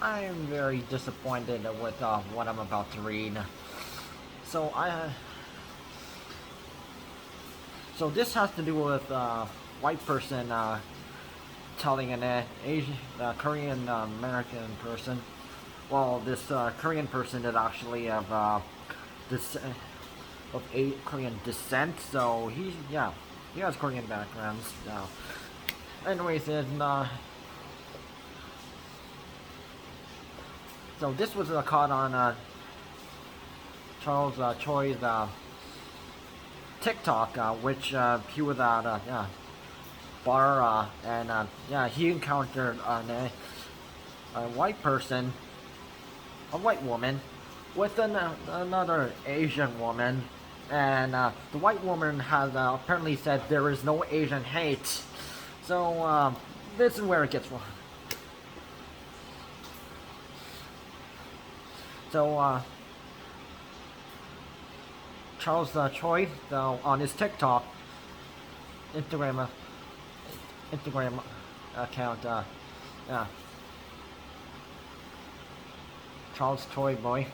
I'm very disappointed with what I'm about to read. So I, so this has to do with white person telling an Asian, Korean American person. Well, this Korean person that actually have this of Korean descent. So he has Korean backgrounds. Anyways, so this was caught on Charles Choi's TikTok, which he was at bar, and he encountered a white person, a white woman, with another Asian woman, and the white woman has apparently said there is no Asian hate. So this is where it gets wrong. So Charles Choi, on his TikTok, Instagram, Instagram account, yeah, Charles Choi boy.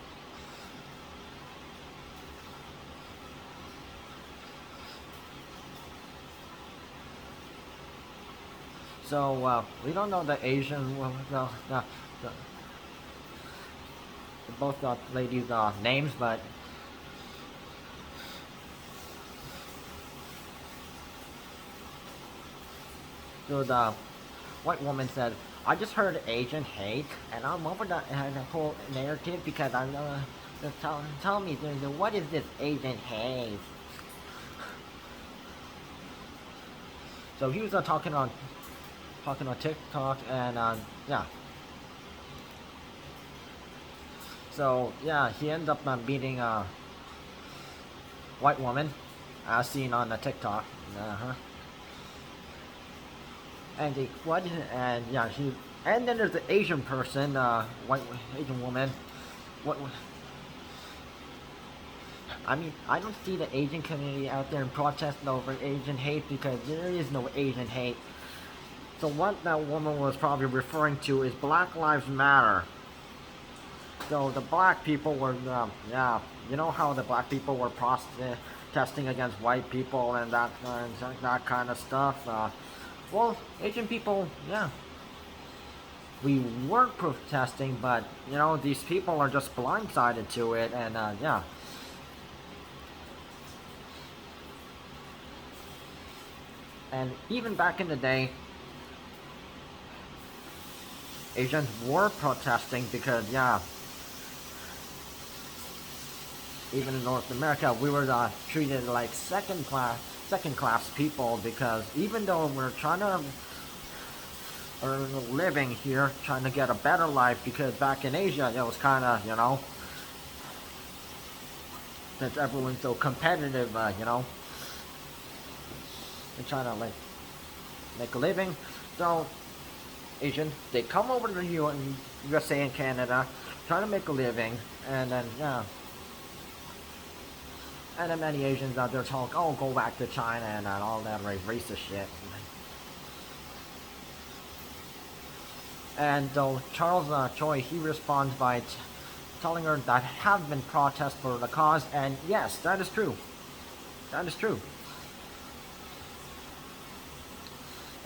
So we don't know the Asian, the both ladies' names, but so the white woman said, "I just heard Asian hate, and I'm over the whole narrative because I'm tell me what is this Asian hate?" So he was talking on TikTok, and yeah. So yeah, he ended up meeting a white woman, as seen on the TikTok. Uh-huh. And the what? And yeah, and then there's the Asian person, white Asian woman. What? I mean, I don't see the Asian community out there protesting over Asian hate because there is no Asian hate. So what that woman was probably referring to is Black Lives Matter. So the black people were, you know how the black people were protesting against white people and that kind of stuff. Well, Asian people, yeah, we were protesting, but you know these people are just blindsided to it, and yeah. And even back in the day, Asians were protesting because yeah, even in North America, we were treated like second class people because even though we're trying to earn a living here, trying to get a better life, because back in Asia it was kind of, you know, since everyone's so competitive, you know, they're trying to like make a living. So Asians, they come over to the USA and Canada, trying to make a living, and then yeah. And then many Asians out there talk, oh, go back to China and all that racist shit. And so Charles Choi, he responds by telling her that have been protests for the cause, and yes, that is true. That is true.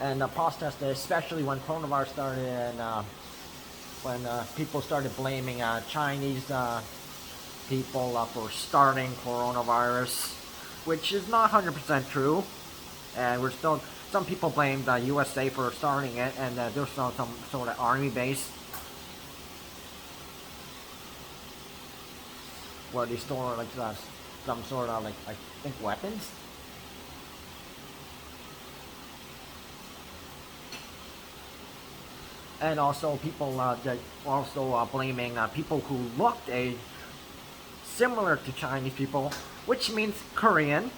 And the protest, especially when coronavirus started and when people started blaming Chinese people for starting coronavirus, which is not 100% true, and we're still, some people blame the USA for starting it, and there's some sort of army base where they store like some sort of like I think weapons. And also people also blaming people who looked similar to Chinese people, which means Korean,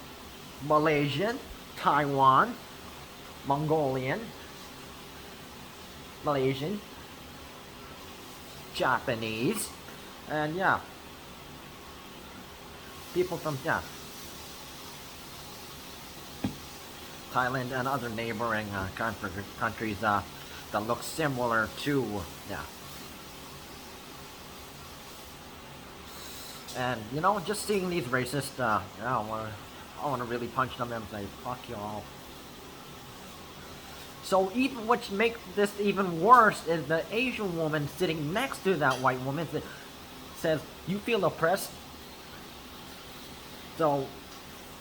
Malaysian, Taiwan, Mongolian, Malaysian, Japanese, and yeah, people from yeah, Thailand and other neighboring countries that look similar to yeah. And just seeing these racists, I wanna really punch them and say, fuck y'all. So even what makes this even worse is the Asian woman sitting next to that white woman that says, "You feel oppressed." So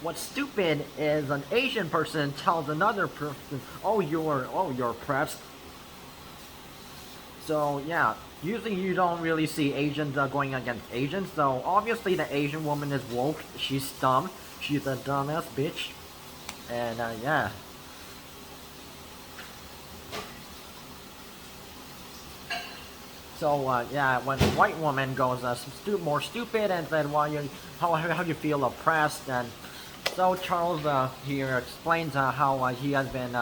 what's stupid is an Asian person tells another person, you're oppressed." So yeah, usually you don't really see Asians going against Asians. So obviously the Asian woman is woke. She's dumb. She's a dumbass bitch. And yeah. So yeah, when the white woman goes more stupid and said, how you feel oppressed, and so Charles here explains how he has been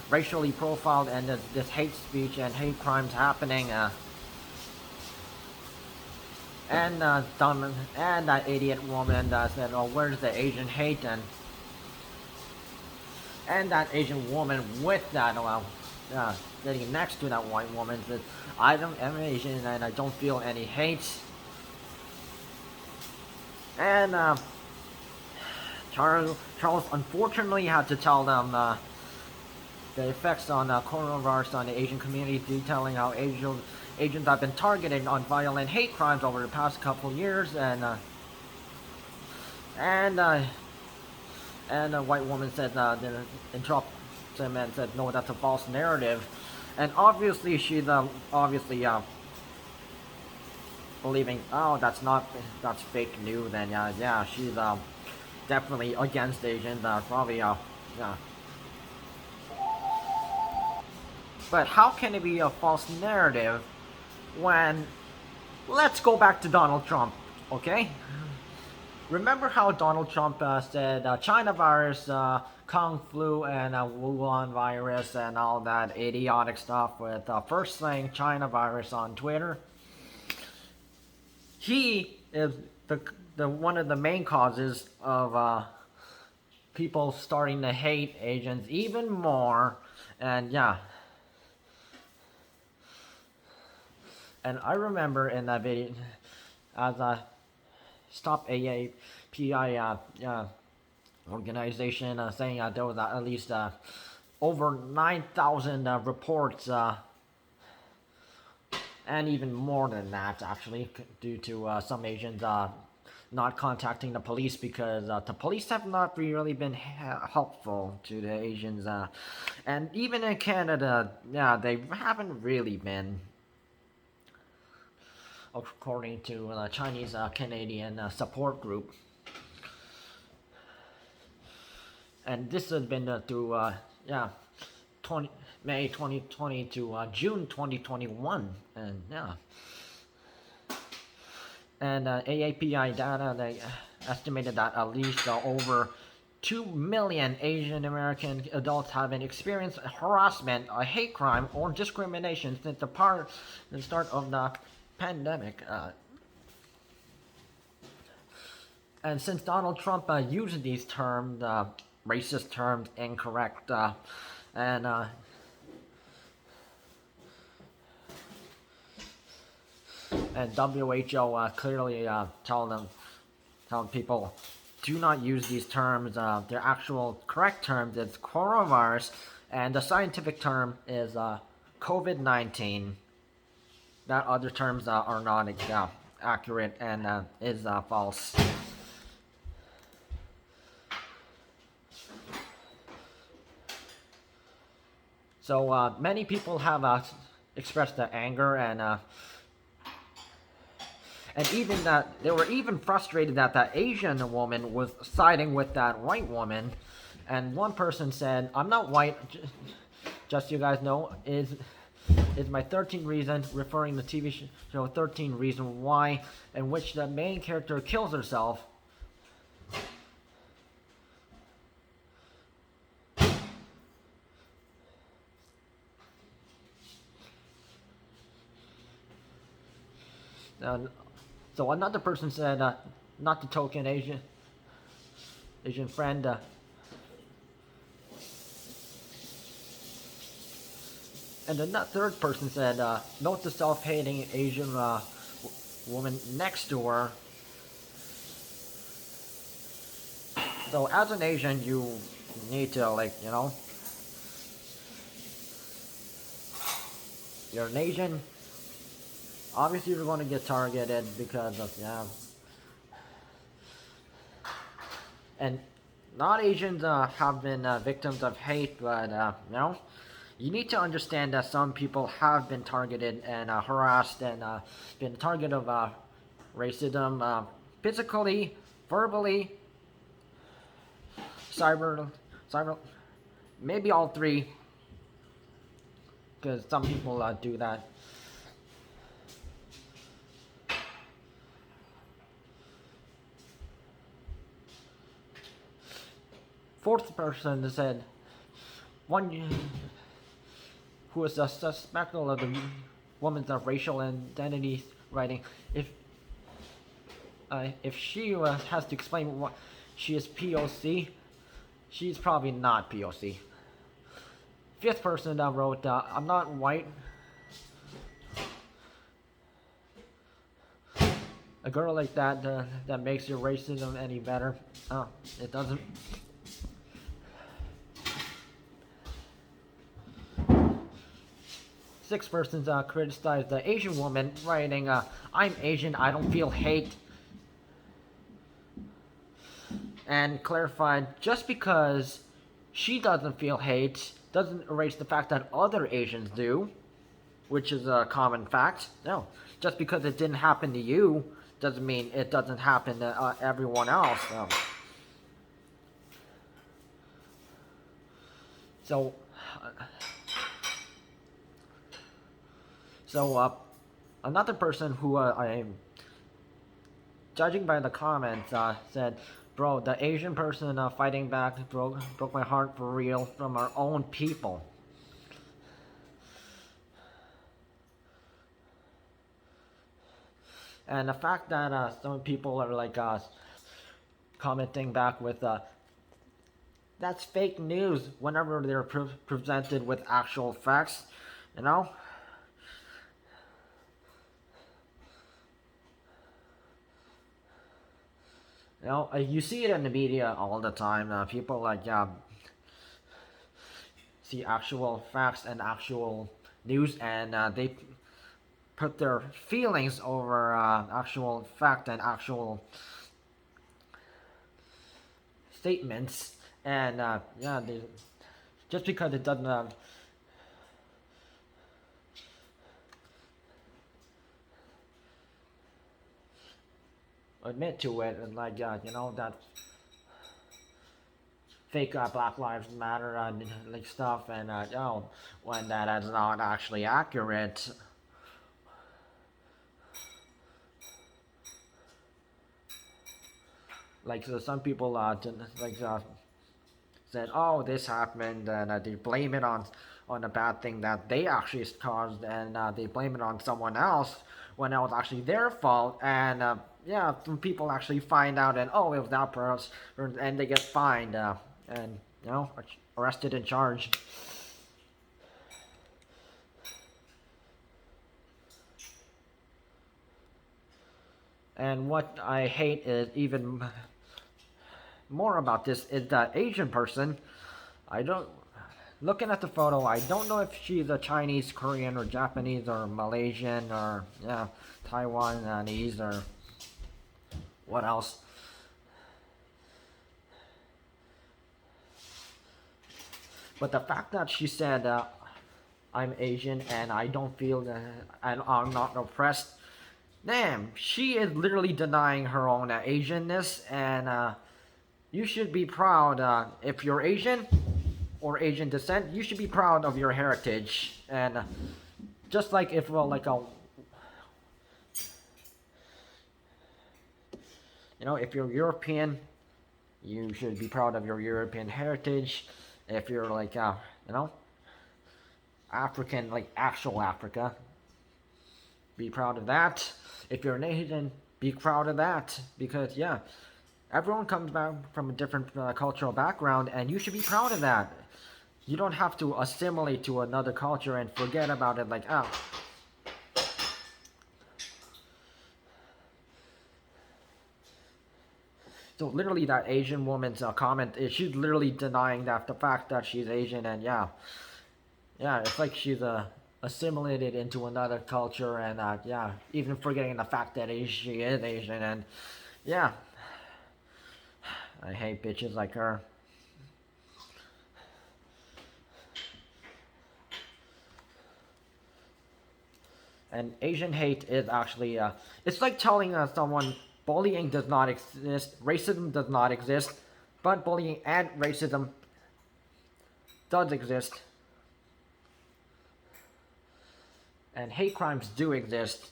racially profiled and this hate speech and hate crimes happening. And that idiot woman said, "Oh, where's the Asian hate?" And that Asian woman with that sitting next to that white woman said, I'm Asian and I don't feel any hate." And Charles unfortunately had to tell them the effects on coronavirus on the Asian community, detailing how Asians have been targeted on violent hate crimes over the past couple years, and a white woman said, interrupted him and said, "No, that's a false narrative." And obviously she's obviously believing, "Oh, that's fake news." And yeah, she's definitely against Asians, probably yeah. But how can it be a false narrative when, let's go back to Donald Trump, okay? Remember how Donald Trump said China virus, Kung flu, and Wuhan virus, and all that idiotic stuff with first saying China virus on Twitter? He is the one of the main causes of people starting to hate Asians even more, and yeah. And I remember in that video, as Stop AAPI organization saying there was at least over 9,000 reports, and even more than that actually, due to some Asians not contacting the police because the police have not really been helpful to the Asians, and even in Canada, yeah, they haven't really been, according to the Chinese Canadian support group. And this has been through yeah, May 2020 to June 2021, and yeah. And AAPI data, they estimated that at least over 2 million Asian American adults have experienced harassment, a hate crime, or discrimination since the start of the pandemic. And since Donald Trump used these terms, racist terms, incorrect, and WHO clearly telling people, do not use these terms. Their actual correct terms is coronavirus, and the scientific term is COVID-19. That other terms are not accurate and is false. So many people have expressed anger and even that they were even frustrated that that Asian woman was siding with that white woman. And one person said, "I'm not white, just so you guys know, is my 13 Reasons," referring to the TV show 13 Reasons Why, in which the main character kills herself. So another person said, not the token Asian friend. And the third person said, note the self-hating Asian woman next to her. So as an Asian, you need to like, you're an Asian. Obviously, you're going to get targeted because of and not Asians have been victims of hate, but you need to understand that some people have been targeted and harassed and been a target of racism, physically, verbally, cyber, maybe all three, because some people do that. Fourth person said, one who is a suspect of the woman's racial identity, writing, if she has to explain what she is POC, she's probably not POC. Fifth person that wrote, I'm not white. A girl like that that makes your racism any better. It doesn't. Six persons criticized the Asian woman, writing, I'm Asian, I don't feel hate. And clarified, just because she doesn't feel hate doesn't erase the fact that other Asians do, which is a common fact. No, just because it didn't happen to you doesn't mean it doesn't happen to everyone else. So another person who I'm judging by the comments said, bro, the Asian person fighting back broke my heart for real, from our own people. And the fact that some people are like commenting back with that's fake news whenever they're presented with actual facts, you see it in the media all the time. People like see actual facts and actual news, and they put their feelings over actual fact and actual statements. And just because it doesn't admit to it, and like that fake Black Lives Matter like stuff, and when that is not actually accurate. Like, so some people said, oh, this happened, and they blame it on a bad thing that they actually caused, and they blame it on someone else when it was actually their fault. And some people actually find out, and it was that person, and they get fined and arrested and charged. And what I hate is even more about this is that Asian person. Looking at the photo, I don't know if she's a Chinese, Korean, or Japanese, or Malaysian, or Taiwanese, or what else. But the fact that she said, I'm Asian and I don't feel and I'm not oppressed, damn, she is literally denying her own Asianness, and you should be proud if you're Asian or Asian descent. You should be proud of your heritage, and just like if if you're European, you should be proud of your European heritage. If you're like African, like actual Africa, be proud of that. If you're an Asian, be proud of that, because everyone comes back from a different cultural background, and you should be proud of that. You don't have to assimilate to another culture and forget about it, like, So literally, that Asian woman's comment is she's literally denying that the fact that she's Asian, and yeah, yeah, it's like she's assimilated into another culture, and yeah, even forgetting the fact that she is Asian, and yeah, I hate bitches like her. And Asian hate is actually, it's like telling someone bullying does not exist, racism does not exist, but bullying and racism does exist, and hate crimes do exist,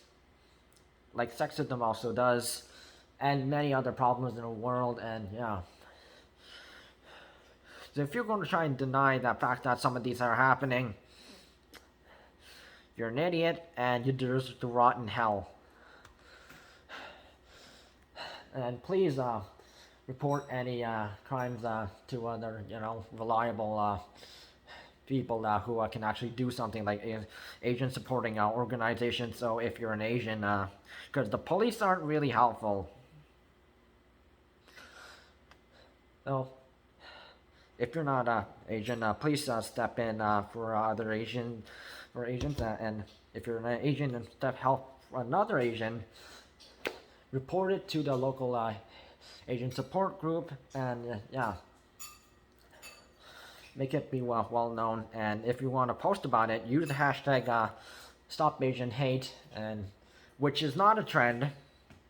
like sexism also does, and many other problems in the world, and yeah. So if you're going to try and deny the fact that some of these are happening, you're an idiot, and you deserve to rot in hell. And please report any crimes to other, reliable people who can actually do something, like Asian supporting organizations. So if you're an Asian, because the police aren't really helpful. So if you're not Asian, please step in for other Asians, and if you're an Asian and step help another Asian, report it to the local Asian support group, and yeah, make it be well known. And if you want to post about it, use the hashtag Stop Asian Hate, and which is not a trend,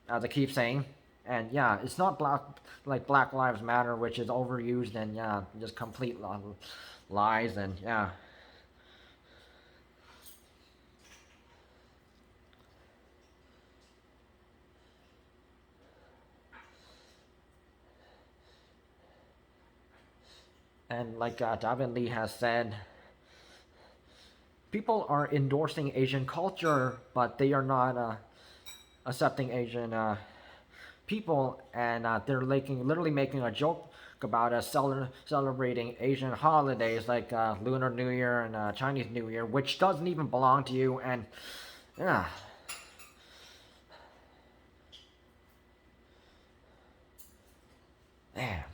as I keep saying. And yeah, it's not Black Lives Matter, which is overused, and yeah, just complete lies, and yeah. And like David Lee has said, people are endorsing Asian culture, but they are not accepting Asian people, and they're literally making a joke about us celebrating Asian holidays like Lunar New Year and Chinese New Year, which doesn't even belong to you, and yeah. Damn.